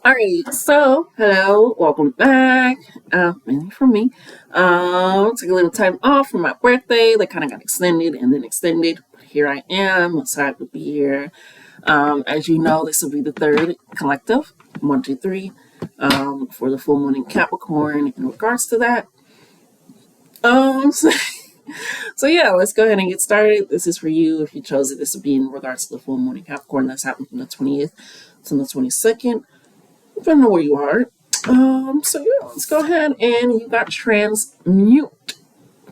All right, so hello, welcome back. Mainly from me. Took a little time off for my birthday. That kind of got extended and then extended. But here I am. I'm so happy to be here. As you know, this will be the third collective, 1, 2, 3, for the full moon in Capricorn. In regards to that, um, so, so yeah, let's go ahead and get started. This is for you if you chose it. This will be in regards to the full moon in Capricorn that's happening from the 20th to the 22nd. Depending on where you are. So yeah, let's go ahead and you got transmute,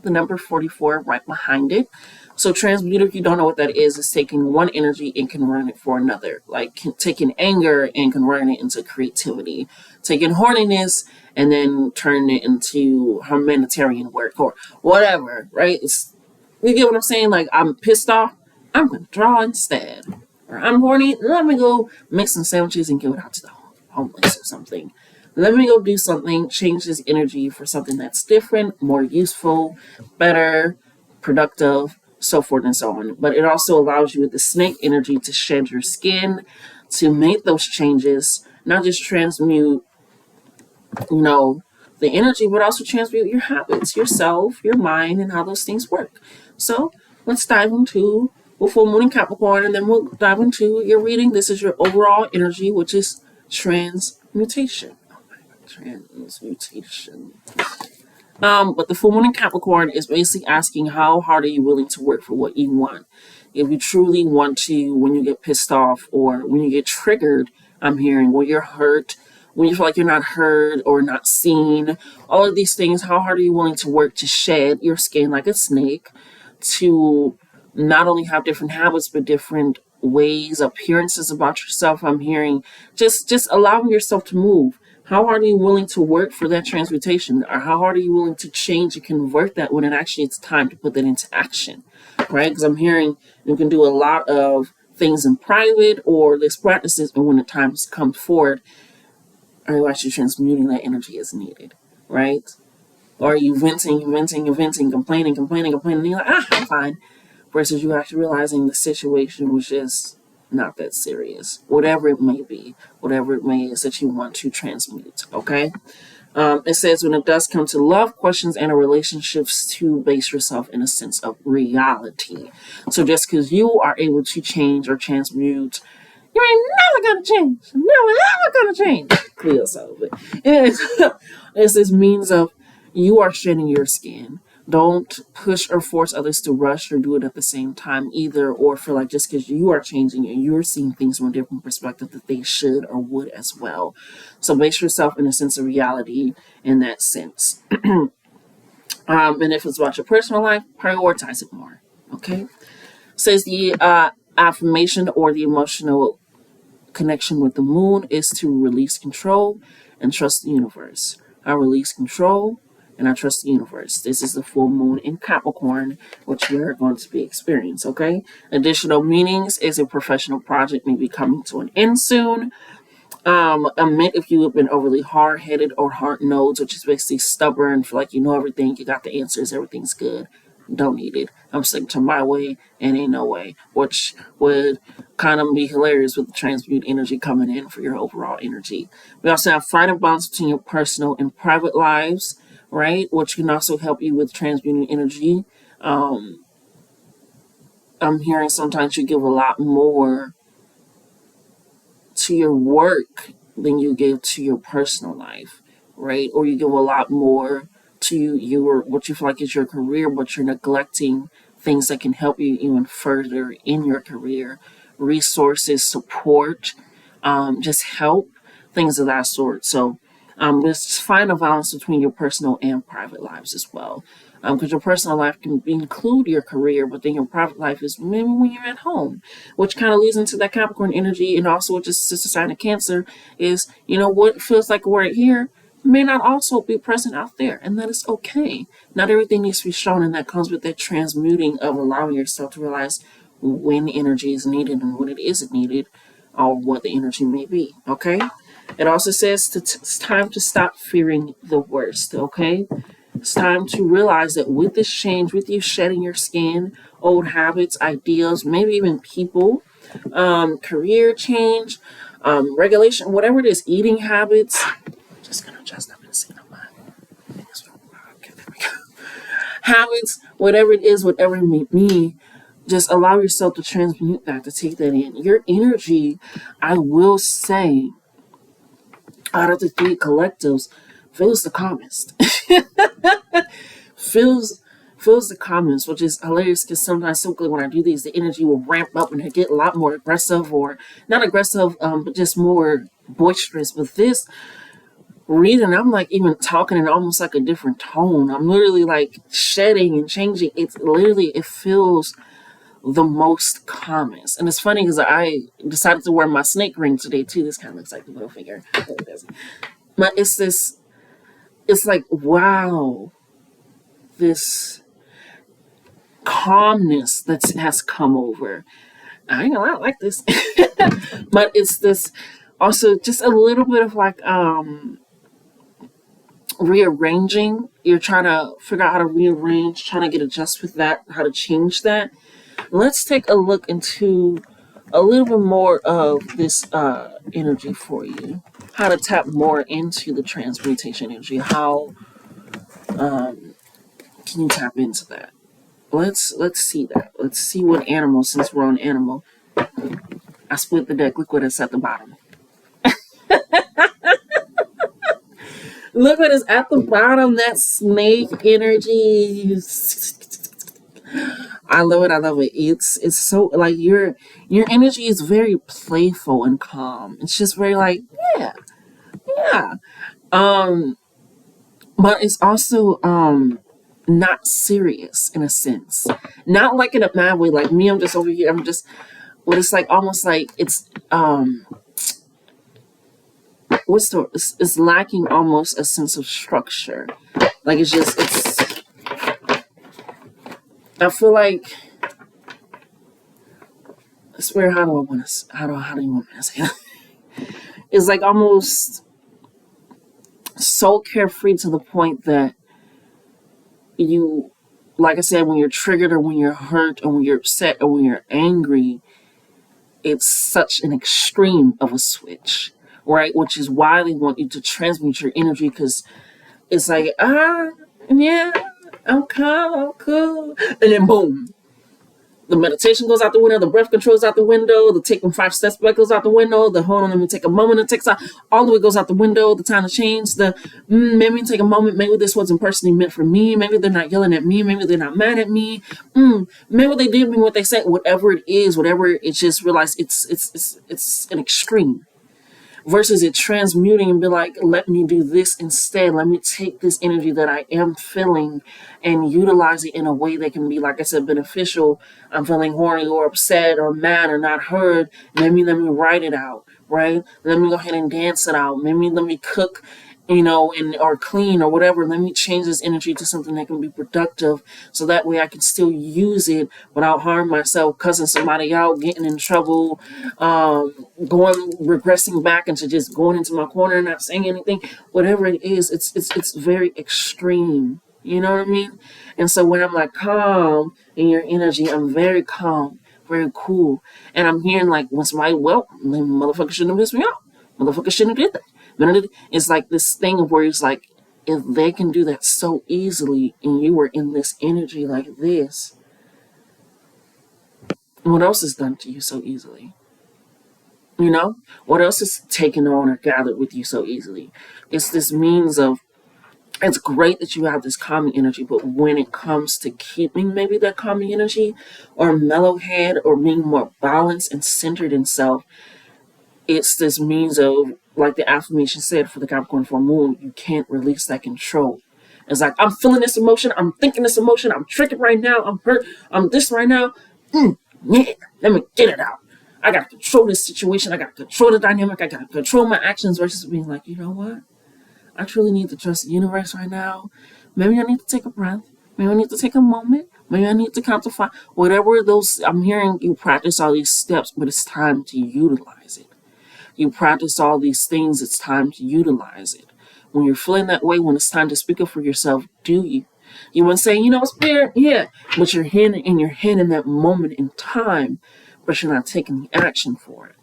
the number 44 right behind it. So transmute, if you don't know what that is taking one energy and converting it for another. Like taking anger and converting it into creativity. Taking horniness and then turning it into humanitarian work or whatever, right? You get what I'm saying? Like, I'm pissed off, I'm going to draw instead. Or I'm horny, let me go make some sandwiches and give it out to the homeless or something. Let me go do something, change this energy for something that's different, more useful, better, productive, so forth and so on. But it also allows you with the snake energy to shed your skin, to make those changes, not just transmute, the energy, but also transmute your habits, yourself, your mind, and how those things work. So let's dive into the full moon in Capricorn, and then we'll dive into your reading. This is your overall energy, which is transmutation. Oh my God, transmutation. But the full moon in Capricorn is basically asking how hard are you willing to work for what you want. If you truly want to, when you get pissed off or when you get triggered, I'm hearing when you're hurt, when you feel like you're not heard or not seen, all of these things, how hard are you willing to work to shed your skin like a snake, to not only have different habits but different ways, appearances about yourself. I'm hearing just allowing yourself to move. How hard are you willing to work for that transmutation? Or how hard are you willing to change and convert that when it actually it's time to put that into action? Right? Because I'm hearing you can do a lot of things in private or list practices, but when the time comes forward, are you actually transmuting that energy as needed? Right? Or are you venting, complaining, and you're like, I'm fine. Versus you actually realizing the situation was just not that serious. Whatever it may be, whatever it may is that you want to transmute, okay? It says when it does come to love, questions, and relationships, to base yourself in a sense of reality. So just because you are able to change or transmute, you ain't never gonna change. Never gonna change. Clear yourself. It's this means of you are shedding your skin. Don't push or force others to rush or do it at the same time either, or feel like just because you are changing and you're seeing things from a different perspective that they should or would as well. So base yourself in a sense of reality in that sense. And if it's about your personal life, prioritize it more. Okay? Says the affirmation or the emotional connection with the moon is to release control and trust the universe. I release control and I trust the universe. This is the full moon in Capricorn, which we are going to be experiencing, okay? Additional meanings is a professional project may be coming to an end soon. Admit if you have been overly hard-headed or hard-nosed, which is basically stubborn, feel like you know everything, you got the answers, everything's good. Don't need it. I'm sticking to my way and ain't no way, which would kind of be hilarious with the transmute energy coming in for your overall energy. We also have find a balance between your personal and private lives, right? Which can also help you with transmuting energy. I'm hearing sometimes you give a lot more to your work than you give to your personal life, right? Or you give a lot more to your what you feel like is your career, but you're neglecting things that can help you even further in your career, resources, support, just help, things of that sort. So let's find a balance between your personal and private lives as well. Because your personal life can include your career, but then your private life is maybe when you're at home, which kind of leads into that Capricorn energy, and also just sister sign of Cancer is, what feels like we're here may not also be present out there, and that is okay. Not everything needs to be shown, and that comes with that transmuting of allowing yourself to realize when energy is needed and when it isn't needed, or what the energy may be, okay? It also says it's time to stop fearing the worst, okay? It's time to realize that with this change, with you shedding your skin, old habits, ideas, maybe even people, career change, regulation, whatever it is, eating habits. Just gonna adjust up and see no mind. Okay, there we go. Habits, whatever it is, whatever it may be, just allow yourself to transmute that, to take that in. Your energy, I will say, out of the three collectives, feels the calmest. feels feels the calmest, which is hilarious because sometimes simply when I do these, the energy will ramp up and get a lot more aggressive, or not aggressive, but just more boisterous. With this reading, I'm like even talking in almost like a different tone. I'm literally like shedding and changing. It's literally, it feels the most calmest. And it's funny because I decided to wear my snake ring today too. This kind of looks like the little finger. But it's this, it's like, wow, this calmness that has come over. I ain't gonna lie, I like this. But it's this also just a little bit of like rearranging. You're trying to figure out how to rearrange, trying to get adjust with that, how to change that. Let's take a look into a little bit more of this energy for you. How to tap more into the transmutation energy. How can you tap into that? Let's see that. Let's see what animal, since we're on animal. I split the deck. Look what it's at the bottom. Look what is at the bottom. That snake energy. I love it. I love it. It's so like your energy is very playful and calm. It's just very like, yeah, yeah. But it's also not serious in a sense. Not like in a bad way, like me, I'm just over here, I'm just, but it's like almost like it's it's lacking almost a sense of structure. Like it's just, it's, I feel like, I swear, how do I want to, how do you want me to say that? It's like almost so carefree to the point that you, like I said, when you're triggered or when you're hurt or when you're upset or when you're angry, it's such an extreme of a switch, right? Which is why they want you to transmute your energy, because it's like, yeah, I'm calm, I'm cool. And then boom, the meditation goes out the window, the breath control's out the window, the taking 5 steps back goes out the window, the hold on, let me take a moment, it takes out, all the way goes out the window, the time to change, the maybe take a moment, maybe this wasn't personally meant for me, maybe they're not yelling at me, maybe they're not mad at me, maybe they did mean what they said, whatever it is, whatever, it's just realize it's an extreme. Versus it transmuting and be like, let me do this instead. Let me take this energy that I am feeling and utilize it in a way that can be, like I said, beneficial. I'm feeling horny or upset or mad or not heard. Maybe let me write it out, right? Let me go ahead and dance it out. Maybe let me cook, and or clean or whatever. Let me change this energy to something that can be productive, so that way I can still use it without harming myself, cussing somebody out, getting in trouble, regressing back into just going into my corner and not saying anything. Whatever it is, it's very extreme. You know what I mean? And so when I'm like calm in your energy, I'm very calm, very cool. And I'm hearing like when somebody, well, motherfucker shouldn't have pissed me off. Motherfucker shouldn't have did that. It's like this thing of where it's like, if they can do that so easily and you were in this energy like this, what else is done to you so easily? What else is taken on or gathered with you so easily? It's this means of, it's great that you have this calming energy, but when it comes to keeping maybe that calming energy or mellow head or being more balanced and centered in self, it's this means of, like the affirmation said for the Capricorn full moon, you can't release that control. It's like, I'm feeling this emotion, I'm thinking this emotion, I'm triggered right now, I'm hurt, I'm this right now. Yeah, let me get it out. I gotta control this situation, I gotta control the dynamic, I gotta control my actions, versus being like, you know what? I truly need to trust the universe right now. Maybe I need to take a breath. Maybe I need to take a moment. Maybe I need to contemplate. Whatever those, I'm hearing you practice all these steps, but it's time to utilize it. You practice all these things, it's time to utilize it. When you're feeling that way, when it's time to speak up for yourself, do you? You want to say, Spirit, yeah, but you're in your head in that moment in time, but you're not taking the action for it.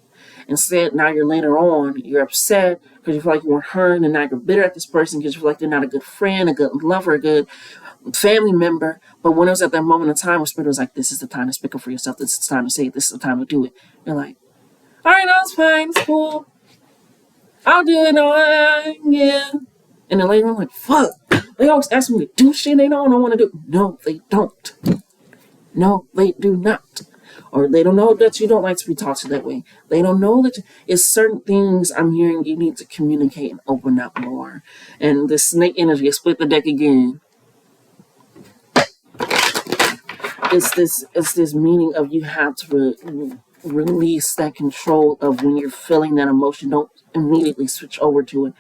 Instead, now you're later on, you're upset because you feel like you weren't heard, and now you're bitter at this person because you feel like they're not a good friend, a good lover, a good family member. But when it was at that moment in time where Spirit was like, this is the time to speak up for yourself, this is the time to say it, this is the time to do it. You're like, all right, no, it's fine, it's cool. I'll do it, yeah. And then later on, like, fuck. They always ask me to do shit they don't want to do. No, they don't. No, they do not. Or they don't know that you don't like to be talked to that way. They don't know that it's certain things I'm hearing you need to communicate and open up more. And the snake energy, split the deck again. It's this meaning of you have to release that control of when you're feeling that emotion. Don't immediately switch over to it.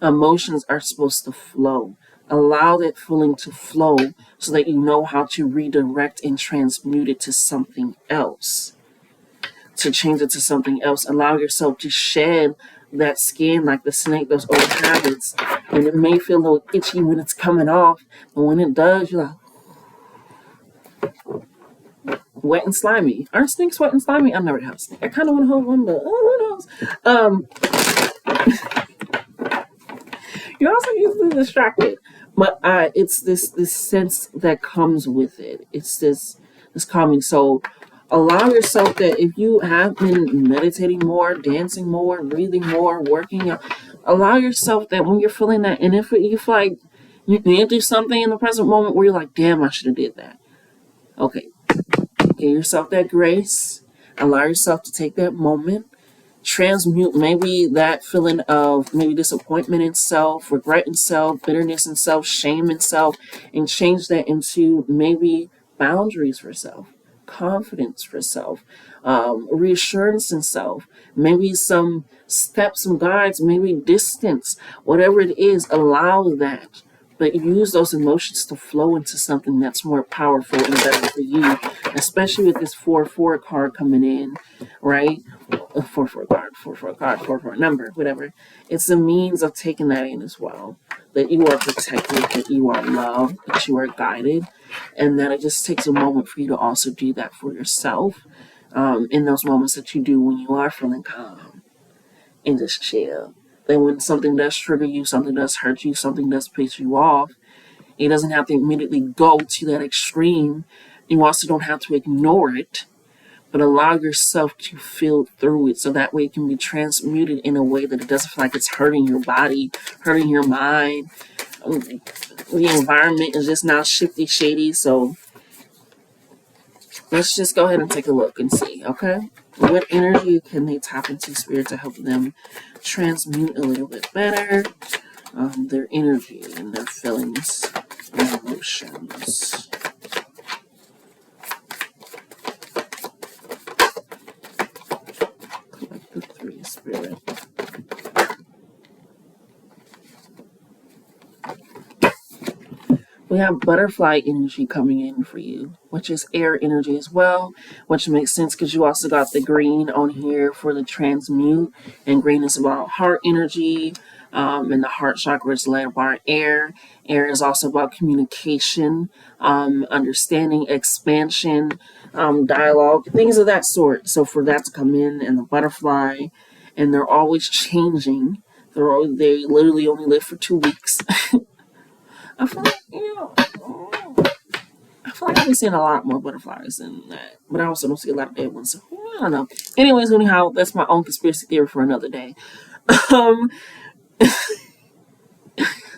Emotions are supposed to flow. Allow that feeling to flow so that you know how to redirect and transmute it to something else. To change it to something else. Allow yourself to shed that skin like the snake, those old habits. And it may feel a little itchy when it's coming off, but when it does, you're like, wet and slimy. Aren't snakes wet and slimy? I've never had a snake. I kind of want to hold one, but who knows? You're also easily distracted, but it's this sense that comes with it. It's this calming. So allow yourself that if you have been meditating more, dancing more, breathing more, working out, allow yourself that when you're feeling that, and if you feel like you need to do something in the present moment where you're like, damn, I should have did that. Okay, give yourself that grace. Allow yourself to take that moment. Transmute maybe that feeling of maybe disappointment in self, regret in self, bitterness in self, shame in self, and change that into maybe boundaries for self, confidence for self, reassurance in self, maybe some steps, some guides, maybe distance, whatever it is, allow that. But use those emotions to flow into something that's more powerful and better for you, especially with this 4-4 card coming in, right? 4-4 card, 4-4 card, 4-4 number, whatever. It's a means of taking that in as well. That you are protected, that you are loved, that you are guided, and that it just takes a moment for you to also do that for yourself in those moments that you do when you are feeling calm and just chill. Then when something does trigger you, something does hurt you, something does piss you off, it doesn't have to immediately go to that extreme. You also don't have to ignore it, but allow yourself to feel through it so that way it can be transmuted in a way that it doesn't feel like it's hurting your body, hurting your mind. The environment is just now shifty, shady, so let's just go ahead and take a look and see, okay? What energy can they tap into, Spirit, to help them transmute a little bit better their energy and their feelings and emotions? Collect the 3, Spirit. We have butterfly energy coming in for you, which is air energy as well, which makes sense because you also got the green on here for the transmute, and green is about heart energy, and the heart chakra is led by air. Air is also about communication, understanding, expansion, dialogue, things of that sort. So for that to come in, and the butterfly, and they're always changing. They literally only live for 2 weeks. I feel like, I feel like I've been seeing a lot more butterflies than that. But I also don't see a lot of dead ones. So I don't know. Anyways, anyhow, that's my own conspiracy theory for another day.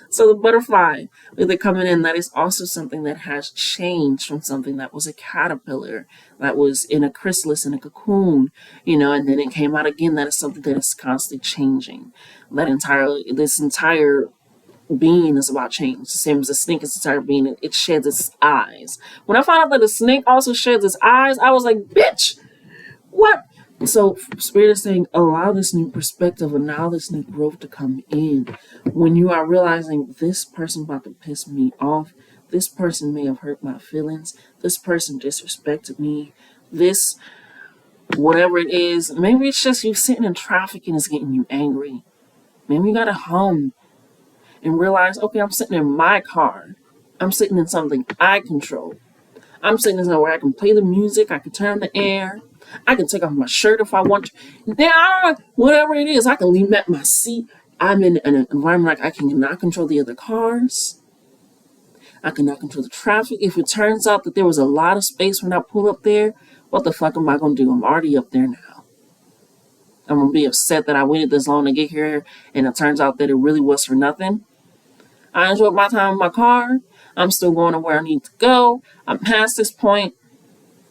So the butterfly, with it coming in, that is also something that has changed from something that was a caterpillar, that was in a chrysalis, in a cocoon, and then it came out again. That is something that is constantly changing. This entire being is about change. The same as a snake is entire being. It sheds its eyes. When I found out that a snake also sheds its eyes, I was like, bitch, what? So Spirit is saying, allow this new perspective, allow this new growth to come in. When you are realizing this person about to piss me off, this person may have hurt my feelings, this person disrespected me, this, whatever it is, maybe it's just you sitting in traffic and it's getting you angry. Maybe you got to hum and realize, okay, I'm sitting in my car. I'm sitting in something I control. I'm sitting in somewhere where I can play the music, I can turn the air, I can take off my shirt if I want to. Now, whatever it is, I can leave at my seat. I'm in an environment like I cannot control the other cars. I cannot control the traffic. If it turns out that there was a lot of space when I pull up there, what the fuck am I going to do? I'm already up there now. I'm going to be upset that I waited this long to get here and it turns out that it really was for nothing. I enjoyed my time in my car. I'm still going to where I need to go. I'm past this point.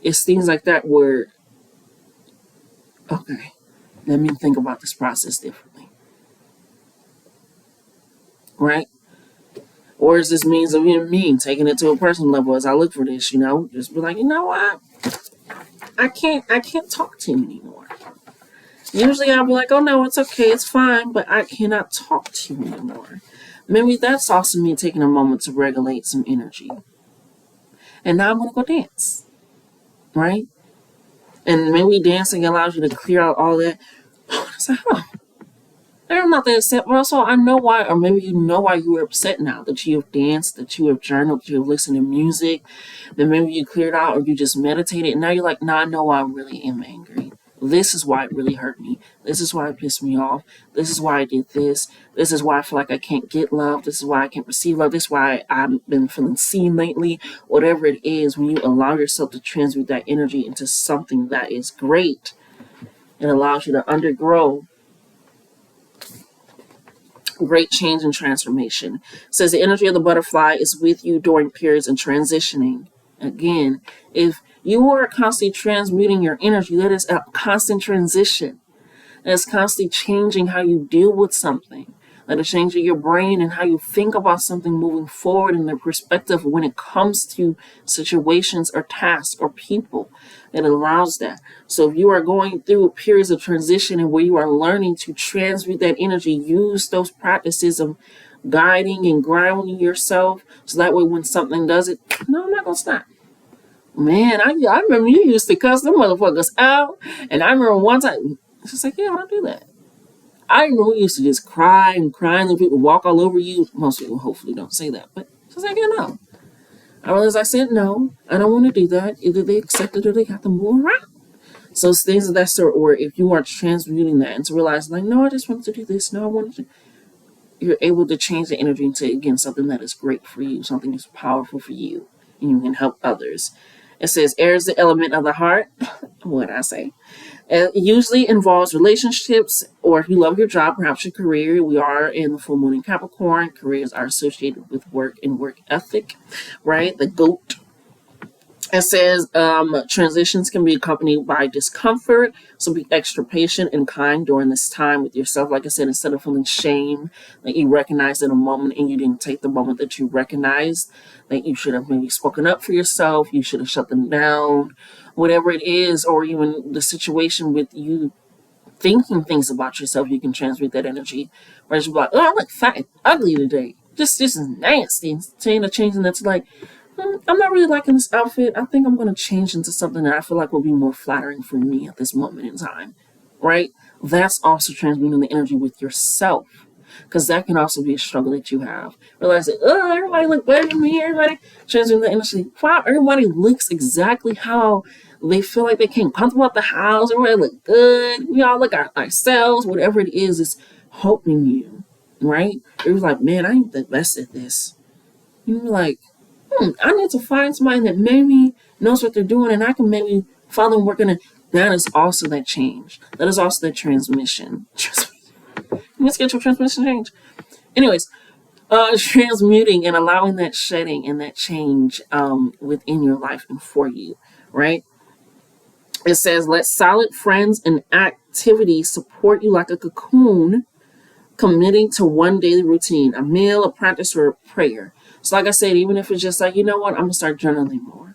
It's things like that where, okay, let me think about this process differently. Right? Or is this means of being mean, taking it to a personal level as I look for this, just be like, you know what? I can't talk to you anymore. Usually I'll be like, oh no, it's okay, it's fine, but I cannot talk to you anymore. Maybe that's also me taking a moment to regulate some energy. And now I'm gonna go dance. Right? And maybe dancing allows you to clear out all that. It's like, I'm not that upset, but also I know why, or maybe you know why you were upset now, that you have danced, that you have journaled, that you have listened to music, then maybe you cleared out or you just meditated, and now you're like, nah, I know why I really am angry. This is why it really hurt me. This is why it pissed me off. This is why I did this. This is why I feel like I can't get love. This is why I can't receive love. This is why I've been feeling seen lately. Whatever it is, when you allow yourself to transmute that energy into something that is great, it allows you to undergo great change and transformation. It says the energy of the butterfly is with you during periods of transitioning. Again, if you are constantly transmuting your energy, that is a constant transition. That's constantly changing how you deal with something. That is changing your brain and how you think about something moving forward in the perspective when it comes to situations or tasks or people. It allows that. So if you are going through periods of transition and where you are learning to transmute that energy, use those practices of guiding and grounding yourself so that way when something does it, no, I'm not going to stop. Man, I remember you used to cuss them motherfuckers out. And I remember one time, it's just like, yeah, I don't do that. I remember we used to just cry and people walk all over you. Most people hopefully don't say that, but it's like, no. I realized I said, no, I don't want to do that. Either they accept it or they got to move around. So it's things of that sort, or if you are transmuting that and to realize, like, no, I just wanted to do this. No, I wanted to. You're able to change the energy into, again, something that is great for you, something that's powerful for you, and you can help others. It says, air is the element of the heart. What did I say? It usually involves relationships, or if you love your job, perhaps your career. We are in the full moon in Capricorn. Careers are associated with work and work ethic, right? The GOAT. It says transitions can be accompanied by discomfort, so be extra patient and kind during this time with yourself. Like I said, instead of feeling shame that you recognized in a moment and you didn't take the moment that you recognized, that you should have maybe spoken up for yourself, you should have shut them down, whatever it is, or even the situation with you thinking things about yourself, you can transmute that energy. Whereas you're like, oh, I look fat and ugly today. Just nasty. Instead of changing that to like, I'm not really liking this outfit. I think I'm going to change into something that I feel like will be more flattering for me at this moment in time, right? That's also transmuting the energy with yourself, because that can also be a struggle that you have. Realize that, oh, everybody look better than me. Everybody transmuting the energy. Wow, everybody looks exactly how they feel like they came comfortable at the house. Everybody look good. We all look at ourselves. Whatever it is helping you, right? You're like, man, I ain't the best at this. You're like, I need to find somebody that maybe knows what they're doing and I can maybe follow them working. That is also that change. That is also that transmission. Let's get your transmission change. Anyways, transmuting and allowing that shedding and that change within your life and for you, right? It says, let solid friends and activities support you like a cocoon, committing to one daily routine, a meal, a practice, or a prayer. So like I said, even if it's just like, you know what, I'm going to start journaling more.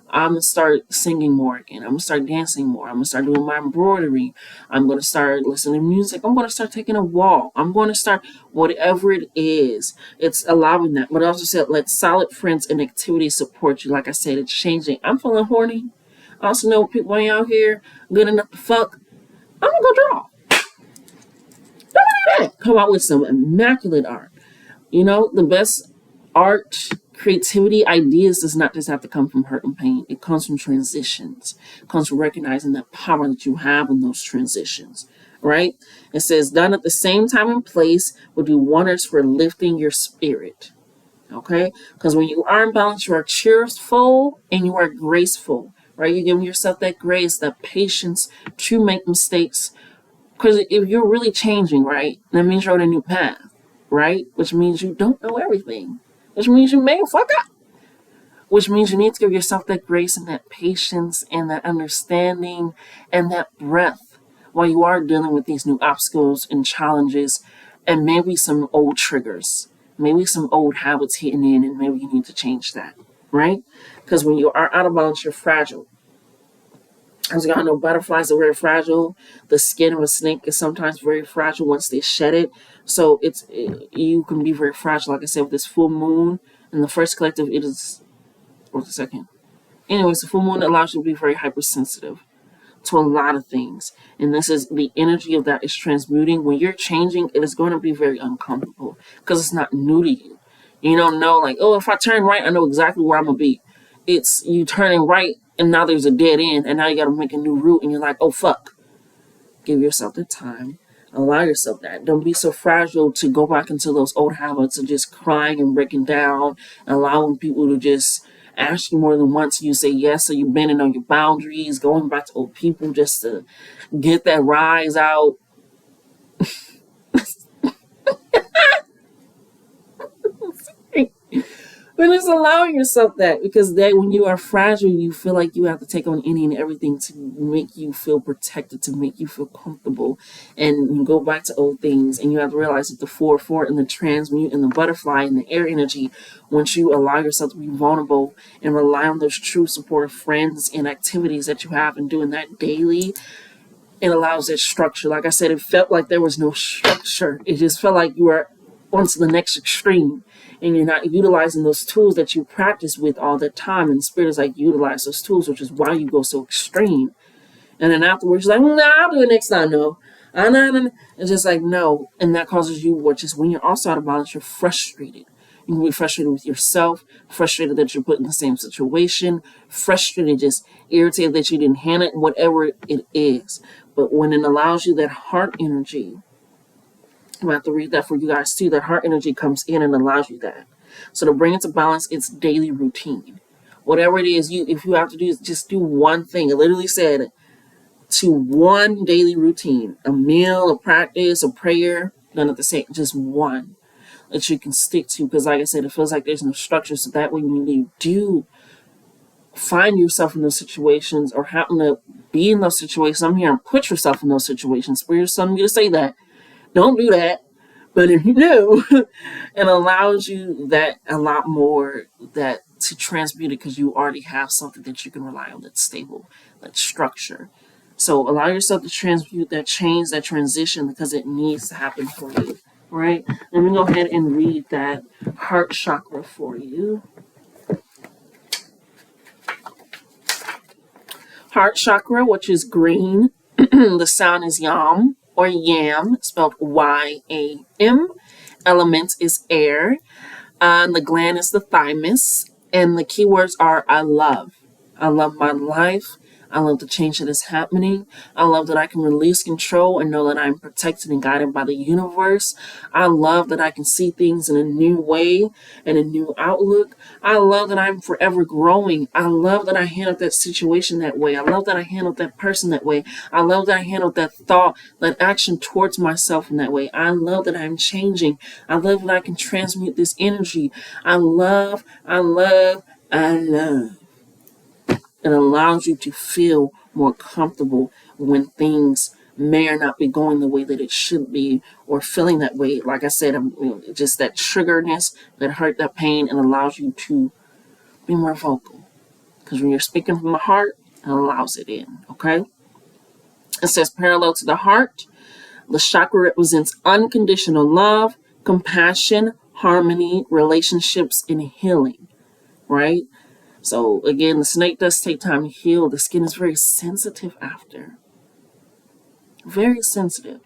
I'm going to start singing more again. I'm going to start dancing more. I'm going to start doing my embroidery. I'm going to start listening to music. I'm going to start taking a walk. I'm going to start whatever it is. It's allowing that. But I also said, let solid friends and activities support you. Like I said, it's changing. I'm feeling horny. I also know people ain't out here good enough to fuck. I'm going to go draw. Come out with some immaculate art. The best art Creativity, ideas does not just have to come from hurt and pain. It comes from transitions. It comes from recognizing the power that you have in those transitions, right? It says, done at the same time and place will do wonders for lifting your spirit, okay? Because when you are in balance, you are cheerful and you are graceful, right? You give yourself that grace, that patience to make mistakes. Because if you're really changing, right, that means you're on a new path, right? Which means you don't know everything, which means you may fuck up, which means you need to give yourself that grace and that patience and that understanding and that breath while you are dealing with these new obstacles and challenges and maybe some old triggers, maybe some old habits hitting in, and maybe you need to change that, right? Because when you are out of balance, you're fragile. As y'all know, butterflies are very fragile. The skin of a snake is sometimes very fragile once they shed it. So you can be very fragile. Like I said, with this full moon and the first collective, it is, or the second. Anyways, the full moon allows you to be very hypersensitive to a lot of things. And this is the energy of that is transmuting. When you're changing, it is going to be very uncomfortable because it's not new to you. You don't know, like, oh, if I turn right, I know exactly where I'm going to be. It's you turning right and now there's a dead end and now you got to make a new route and you're like, oh, fuck. Give yourself the time. Allow yourself that. Don't be so fragile to go back into those old habits of just crying and breaking down, allowing people to just ask you more than once. You say yes, so you're bending on your boundaries, going back to old people just to get that rise out. But it's allowing yourself that, because that when you are fragile, you feel like you have to take on any and everything to make you feel protected, to make you feel comfortable. And you go back to old things and you have to realize that the 4-4 and the transmute and the butterfly and the air energy, once you allow yourself to be vulnerable and rely on those true supportive friends and activities that you have and doing that daily, it allows that structure. Like I said, it felt like there was no structure. It just felt like you were on to the next extreme and you're not utilizing those tools that you practice with all the time. And the spirit is like, utilize those tools, which is why you go so extreme. And then afterwards, you're like, nah, I'll do it next time. No. It's just like, no. And that causes you, which is when you're also out of balance, you're frustrated. You can be frustrated with yourself, frustrated that you're put in the same situation, frustrated, just irritated that you didn't handle it, whatever it is. But when it allows you that heart energy, I'm going to have to read that for you guys too. That heart energy comes in and allows you that. So to bring it to balance, it's daily routine. Whatever it is, if you have to do, just do one thing. It literally said to one daily routine, a meal, a practice, a prayer, none of the same, just one that you can stick to. Because like I said, it feels like there's no structure. So that way when you do find yourself in those situations or happen to be in those situations, I'm here and put yourself in those situations. For your son, you to say that. Don't do that. But if you do, it allows you that a lot more that to transmute it because you already have something that you can rely on that's stable, that's structure. So allow yourself to transmute that change, that transition, because it needs to happen for you. Right? Let me go ahead and read that heart chakra for you. Heart chakra, which is green. The sound is yam or yam, spelled Y-A-M. Element is air. The gland is the thymus. And the keywords are I love. I love my life. I love the change that is happening. I love that I can release control and know that I'm protected and guided by the universe. I love that I can see things in a new way and a new outlook. I love that I'm forever growing. I love that I handled that situation that way. I love that I handled that person that way. I love that I handled that thought, that action towards myself in that way. I love that I'm changing. I love that I can transmute this energy. I love. It allows you to feel more comfortable when things may or not be going the way that it should be, or feeling that way. Like I said, just that triggerness, that hurt, that pain, and allows you to be more vocal. Because when you're speaking from the heart, it allows it in, okay? It says parallel to the heart, the chakra represents unconditional love, compassion, harmony, relationships, and healing, right? So again, the snake does take time to heal. The skin is very sensitive after. Very sensitive.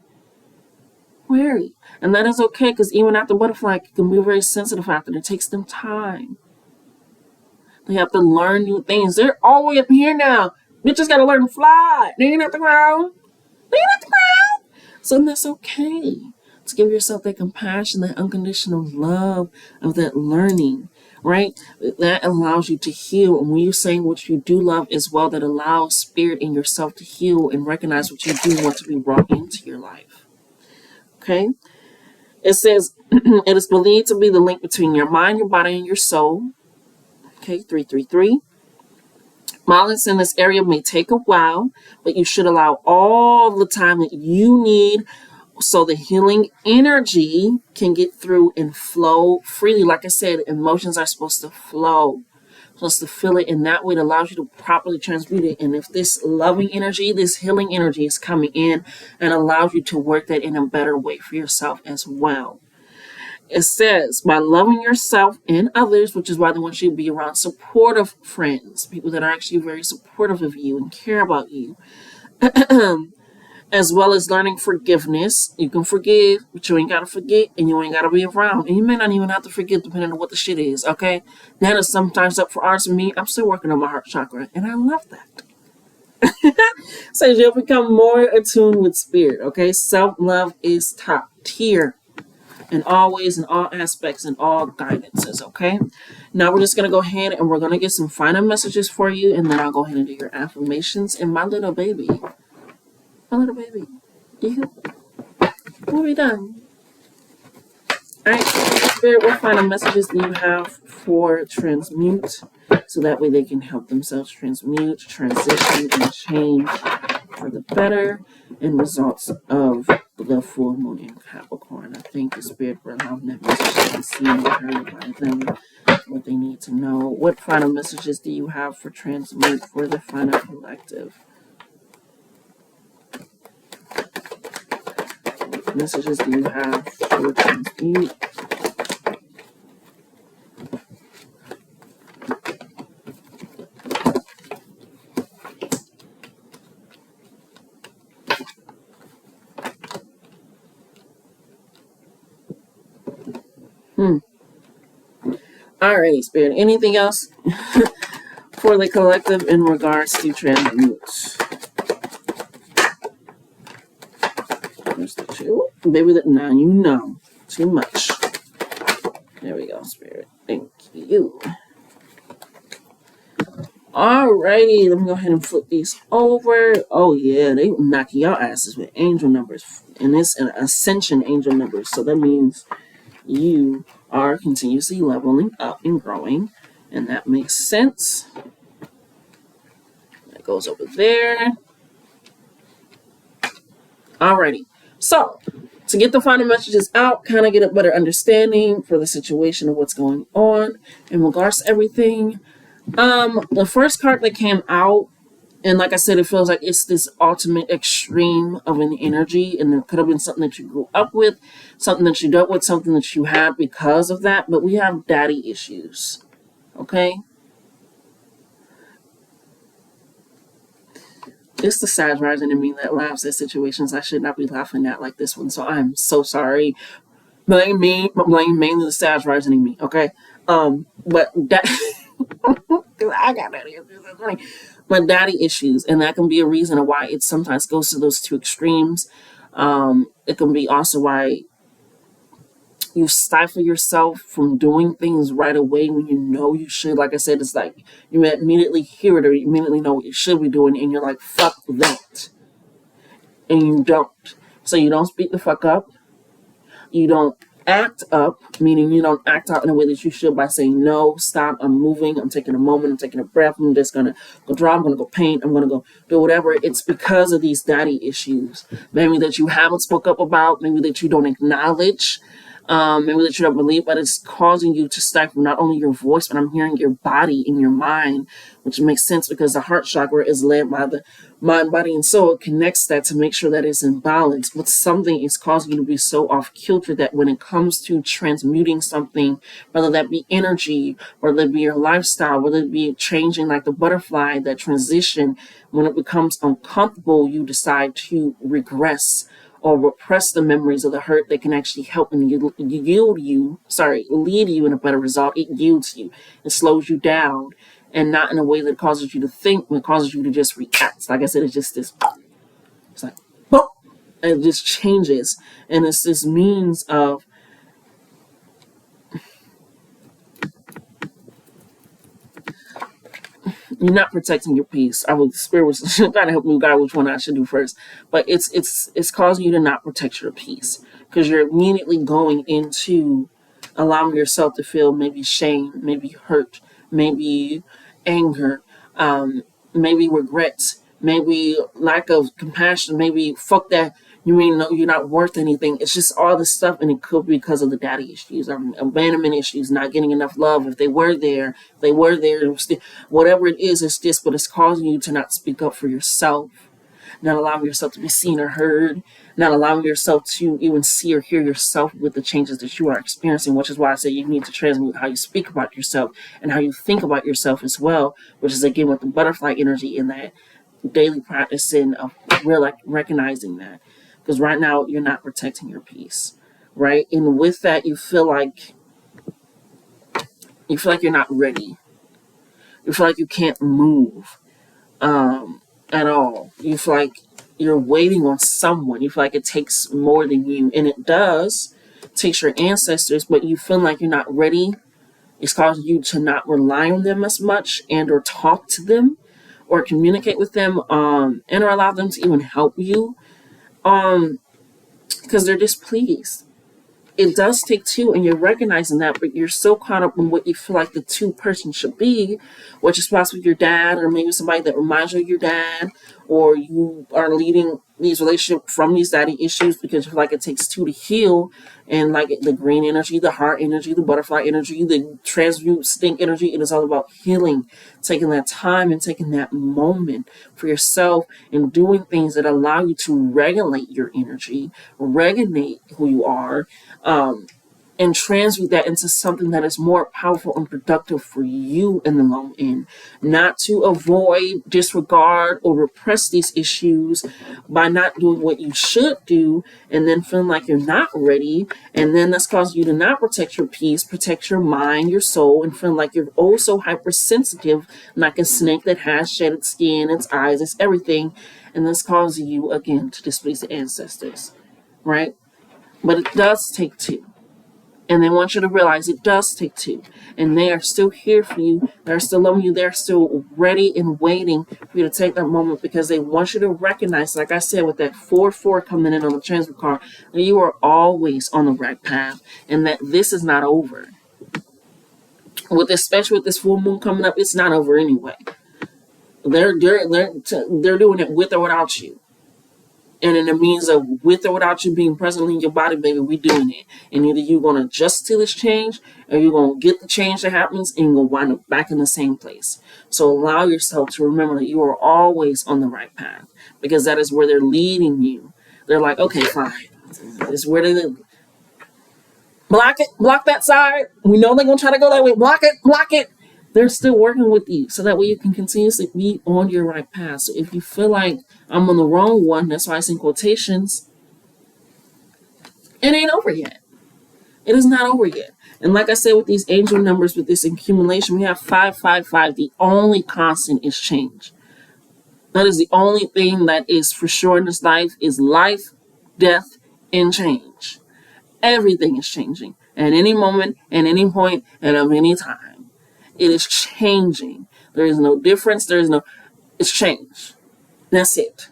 Very. And that is okay because even after butterfly, it can be very sensitive after. It takes them time. They have to learn new things. They're all the way up here now. Bitches gotta learn to fly. They ain't at the ground. They ain't at the ground. So that's okay. To give yourself that compassion, that unconditional love of that learning, right? That allows you to heal. And when you're saying what you do love as well, that allows spirit in yourself to heal and recognize what you do want to be brought into your life. Okay? It says, it is believed to be the link between your mind, your body, and your soul. Okay, 333. Balance in this area may take a while, but you should allow all the time that you need so the healing energy can get through and flow freely. Like I said, emotions are supposed to flow, supposed to feel it, and that way it allows you to properly transmute it. And if this loving energy, this healing energy is coming in, and allows you to work that in a better way for yourself as well. It says, by loving yourself and others, which is why they want you to be around supportive friends, people that are actually very supportive of you and care about you, as well as learning forgiveness. You can forgive, but you ain't got to forget, and you ain't got to be around. And you may not even have to forgive depending on what the shit is, okay? That is sometimes up for ours and me. I'm still working on my heart chakra, and I love that. So you'll become more attuned with spirit, okay? Self-love is top tier in all ways, in all aspects, in all guidances, okay? Now we're just going to go ahead and we're going to get some final messages for you, and then I'll go ahead and do your affirmations. And my little baby, you will be done. All right, Spirit, what final messages do you have for transmute? So that way they can help themselves transmute, transition, and change for the better and results of the full moon in Capricorn. I thank the Spirit for allowing that message to be seen and heard by them, what they need to know. What final messages do you have for transmute for the final collective? What messages do you have for transmute? Alrighty, Spirit. Anything else for the collective in regards to transmute? There's the two. Baby, that now you know. Too much. There we go, Spirit. Thank you. Alrighty, let me go ahead and flip these over. Oh yeah, they knock your asses with angel numbers. And it's an ascension angel numbers. So that means you are continuously leveling up and growing, and that makes sense. That goes over there. Alrighty, so to get the final messages out, kind of get a better understanding for the situation of what's going on in regards to everything. The first card that came out, and like I said, it feels like it's this ultimate extreme of an energy, and it could have been something that you grew up with, something that you dealt with, something that you had because of that, but we have daddy issues, okay? It's the Sag rising in me that laughs at situations I should not be laughing at like this one, so I'm so sorry. Blame me, but blame mainly the Sag rising in me, okay? But that... I got daddy issues, that's funny. But daddy issues, and that can be a reason of why it sometimes goes to those two extremes. It can be also why you stifle yourself from doing things right away when you know you should. Like I said, it's like you immediately hear it or you immediately know what you should be doing, and you're like, fuck that. And you don't. So you don't speak the fuck up. You don't act up, meaning you don't act out in a way that you should by saying, no, stop, I'm moving, I'm taking a moment, I'm taking a breath, I'm just going to go draw, I'm going to go paint, I'm going to go do whatever. It's because of these daddy issues. Maybe that you haven't spoke up about, maybe that you don't acknowledge, maybe that you don't believe, but it's causing you to stifle not only your voice, but I'm hearing your body and your mind, which makes sense because the heart chakra is led by the mind, body, and soul. It connects that to make sure that it's in balance. But something is causing you to be so off kilter that when it comes to transmuting something, whether that be energy, whether it be your lifestyle, whether it be changing like the butterfly, that transition, when it becomes uncomfortable, you decide to regress or repress the memories of the hurt that can actually help and lead you in a better result. It yields you. It slows you down. and not in a way that causes you to think, but causes you to just react. Like I said, it's just this, it's like, boom, and it just changes. And it's this means of, you're not protecting your peace. I was spirit was trying to help me guide which one I should do first, but it's causing you to not protect your peace because you're immediately going into allowing yourself to feel maybe shame, maybe hurt, maybe anger, maybe regret, maybe lack of compassion, maybe fuck that. You mean no, you're not worth anything. It's just all this stuff, and it could be because of the daddy issues, abandonment issues, not getting enough love. If they were there, whatever it is, it's just, but it's causing you to not speak up for yourself, not allowing yourself to be seen or heard, not allowing yourself to even see or hear yourself with the changes that you are experiencing, which is why I say you need to transmute how you speak about yourself and how you think about yourself as well, which is again with the butterfly energy in that daily practicing of recognizing that. Because right now you're not protecting your peace, right? And with that, you feel like you're not ready. You feel like you can't move at all. You feel like you're waiting on someone. You feel like it takes more than you, and it does. It takes your ancestors, but you feel like you're not ready. It's causing you to not rely on them as much, and or talk to them, or communicate with them, and or allow them to even help you, because they're displeased. It does take two, and you're recognizing that, but you're so caught up in what you feel like the two person should be, which is possibly your dad, or maybe somebody that reminds you of your dad, or you are leading these relationships from these daddy issues because you feel like it takes two to heal, and like the green energy, the heart energy, the butterfly energy, the transmute stink energy, it is all about healing, taking that time and taking that moment for yourself and doing things that allow you to regulate your energy, regulate who you are, and transmute that into something that is more powerful and productive for you in the long end. Not to avoid, disregard, or repress these issues by not doing what you should do and then feeling like you're not ready. And then that's causing you to not protect your peace, protect your mind, your soul, and feeling like you're also hypersensitive, like a snake that has shedded skin, its eyes, its everything. And that's causing you, again, to displease the ancestors, right? But it does take two. And they want you to realize it does take two. And they are still here for you. They're still loving you. They're still ready and waiting for you to take that moment because they want you to recognize, like I said, with that 4-4 coming in on the transfer card, that you are always on the right path and that this is not over. Especially with this full moon coming up, it's not over anyway. They're doing it with or without you. And in the means of with or without you being presently in your body, baby, we doing it. And either you're going to adjust to this change or you're going to get the change that happens and you're going to wind up back in the same place. So allow yourself to remember that you are always on the right path because that is where they're leading you. They're like, okay, fine. This is where they live. Block it. Block that side. We know they're going to try to go that way. Block it. Block it. They're still working with you so that way you can continuously be on your right path. So if you feel like I'm on the wrong one, that's why I say quotations, it ain't over yet. It is not over yet. And like I said, with these angel numbers, with this accumulation, we have 555. The only constant is change. That is the only thing that is for sure in this life is life, death, and change. Everything is changing at any moment, at any point, and at any time. It is changing. There is no difference. It's change. That's it.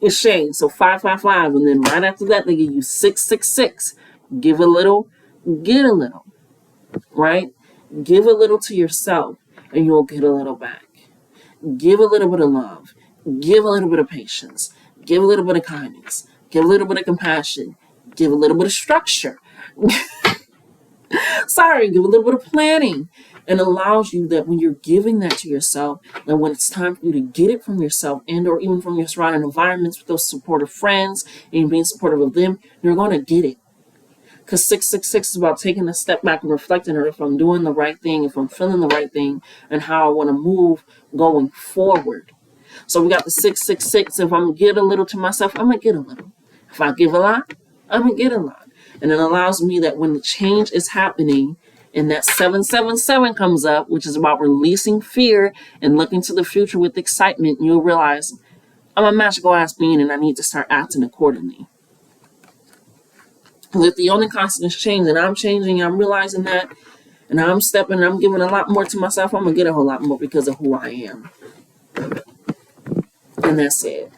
It's change. So 555, and then right after that, they give you 666. Give a little, get a little, right? Give a little to yourself, and you'll get a little back. Give a little bit of love. Give a little bit of patience. Give a little bit of kindness. Give a little bit of compassion. Give a little bit of structure. Give a little bit of planning, and allows you that when you're giving that to yourself, and when it's time for you to get it from yourself and or even from your surrounding environments with those supportive friends and being supportive of them, you're going to get it. Because 666 is about taking a step back and reflecting on if I'm doing the right thing, if I'm feeling the right thing, and how I want to move going forward. So we got the 666. If I'm going to give a little to myself, I'm going to get a little. If I give a lot, I'm going to get a lot. And it allows me that when the change is happening And that 777 comes up, which is about releasing fear and looking to the future with excitement. You'll realize I'm a magical ass being and I need to start acting accordingly. Because if the only constant is change and I'm changing, I'm realizing that, and I'm stepping, I'm giving a lot more to myself, I'm going to get a whole lot more because of who I am. And that's it.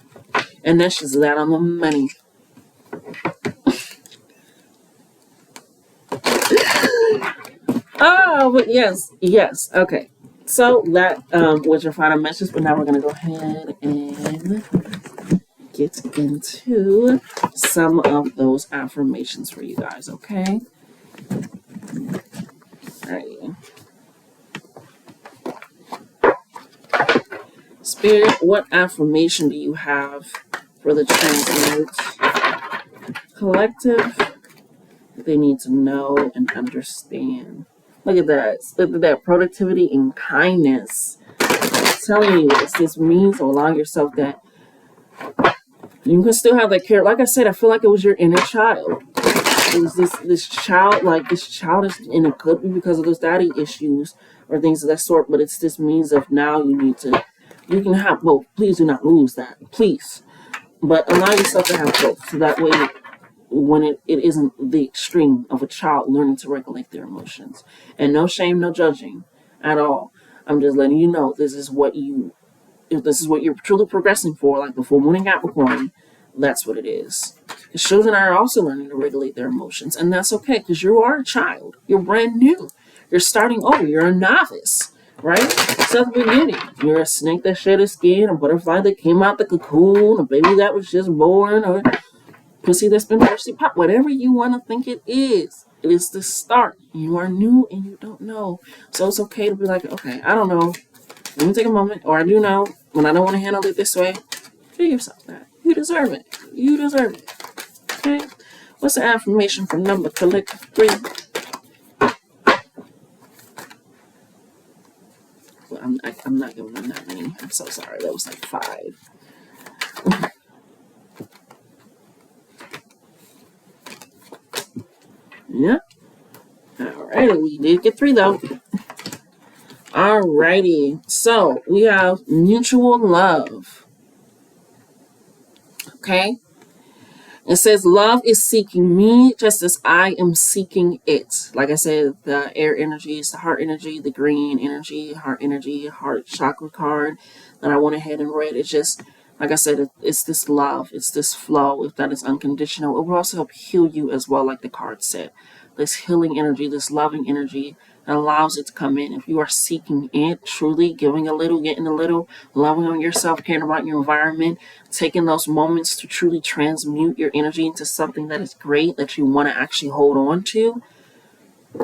And that's just that on the money. Oh, but yes. Okay. So that was your final message, but now we're going to go ahead and get into some of those affirmations for you guys, okay? Alrighty. Spirit, what affirmation do you have for the transmute collective that they need to know and understand? Look at that. Look at that. Productivity and kindness. I'm telling you, this means to allow yourself that you can still have that care. Like I said, I feel like it was your inner child. It was this child, like this child is, and it could be because of those daddy issues or things of that sort, but it's this means of now you need to, you can have both. Please do not lose that. Please. But allow yourself to have both. So that way, when it isn't the extreme of a child learning to regulate their emotions. And no shame, no judging at all. I'm just letting you know this is what if this is what you're truly progressing for, like the full moon in Capricorn, that's what it is. Because children are also learning to regulate their emotions. And that's okay, because you are a child. You're brand new. You're starting over. You're a novice, right? It's at the beginning. You're a snake that shed its skin, a butterfly that came out the cocoon, a baby that was just born, or pussy that's been freshly popped. Whatever you want to think it is the start. You are new and you don't know. So it's okay to be like, okay, I don't know. Let me take a moment, or I do know, when I don't want to handle it this way. Figure yourself that. You deserve it. You deserve it. Okay? What's the affirmation from number collective 3? Well, I'm not giving them that many. I'm so sorry. That was like 5. Yeah. Alrighty, we did get 3 though. Alrighty, so we have mutual love. Okay? It says, love is seeking me just as I am seeking it. Like I said, the air energy is the heart energy, the green energy, heart chakra card that I went ahead and read. It's just, like I said, it's this love, it's this flow. If that is unconditional, it will also help heal you as well, like the card said. This healing energy, this loving energy that allows it to come in. If you are seeking it, truly giving a little, getting a little, loving on yourself, caring about your environment, taking those moments to truly transmute your energy into something that is great, that you want to actually hold on to,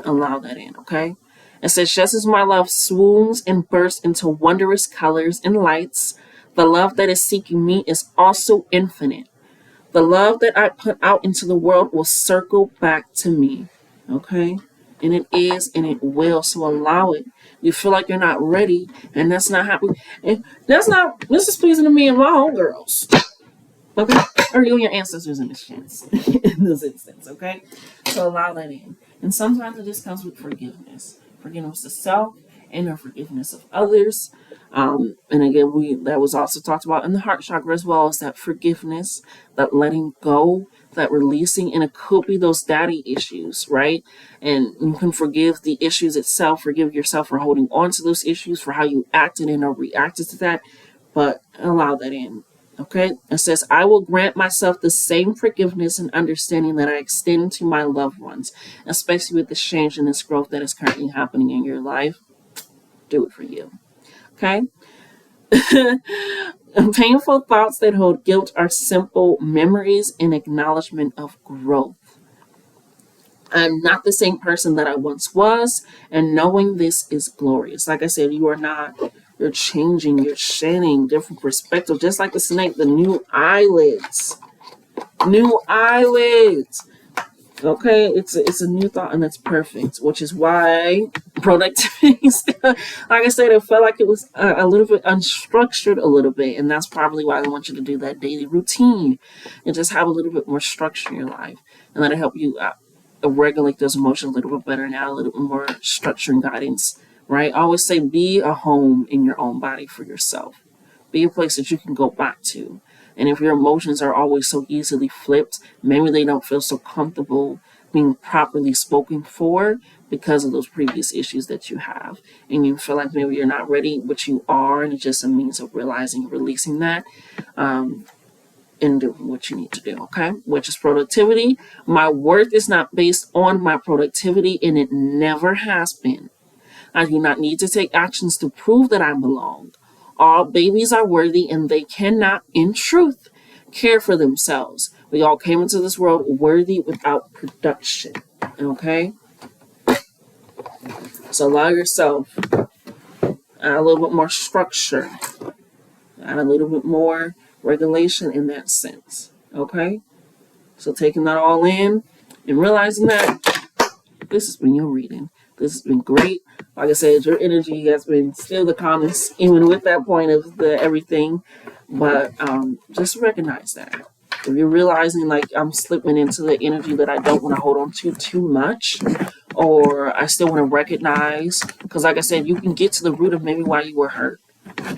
allow that in, okay? It says, just as my love swoons and bursts into wondrous colors and lights, the love that is seeking me is also infinite. The love that I put out into the world will circle back to me, okay? And it is, and it will. So allow it. You feel like you're not ready, and that's not happening. And this is pleasing to me and my homegirls. Okay? Or you and your ancestors in this chance. In this instance, okay? So allow that in. And sometimes it just comes with forgiveness. Forgiveness of self and the forgiveness of others. And again, that was also talked about in the heart chakra as well, as that forgiveness, that letting go, that releasing, and it could be those daddy issues, right? And you can forgive the issues itself, forgive yourself for holding on to those issues, for how you acted and or reacted to that, but allow that in. Okay, it says, I will grant myself the same forgiveness and understanding that I extend to my loved ones, especially with this change and this growth that is currently happening in your life. Do it for you. Okay? Painful thoughts that hold guilt are simple memories and acknowledgement of growth. I'm not the same person that I once was, and knowing this is glorious. Like I said, you are not. You're changing, you're shedding different perspectives, just like the snake, the new eyelids. New eyelids. Okay, it's a new thought, and it's perfect, which is why productivity, like I said, it felt like it was a little bit unstructured a little bit, and that's probably why I want you to do that daily routine and just have a little bit more structure in your life, and let it help you regulate those emotions a little bit better and add a little bit more structure and guidance, right? I always say be a home in your own body for yourself. Be a place that you can go back to. And if your emotions are always so easily flipped, maybe they don't feel so comfortable being properly spoken for because of those previous issues that you have. And you feel like maybe you're not ready, but you are, and it's just a means of realizing and releasing that. And doing what you need to do, okay? Which is productivity. My worth is not based on my productivity, and it never has been. I do not need to take actions to prove that I belong. All babies are worthy, and they cannot, in truth, care for themselves. We all came into this world worthy without production, okay? So allow yourself a little bit more structure, add a little bit more regulation in that sense, okay? So taking that all in and realizing that this has been your reading. This has been great. Like I said, your energy has been still the calmest, even with that point of the everything. But just recognize that. If you're realizing like I'm slipping into the energy that I don't want to hold on to too much, or I still want to recognize, because like I said, you can get to the root of maybe why you were hurt,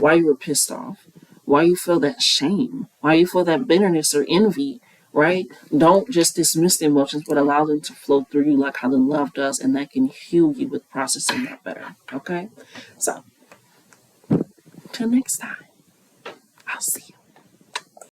why you were pissed off, why you feel that shame, why you feel that bitterness or envy, right? Don't just dismiss the emotions, but allow them to flow through you like how the love does, and that can heal you with processing that better, okay? So, till next time, I'll see you.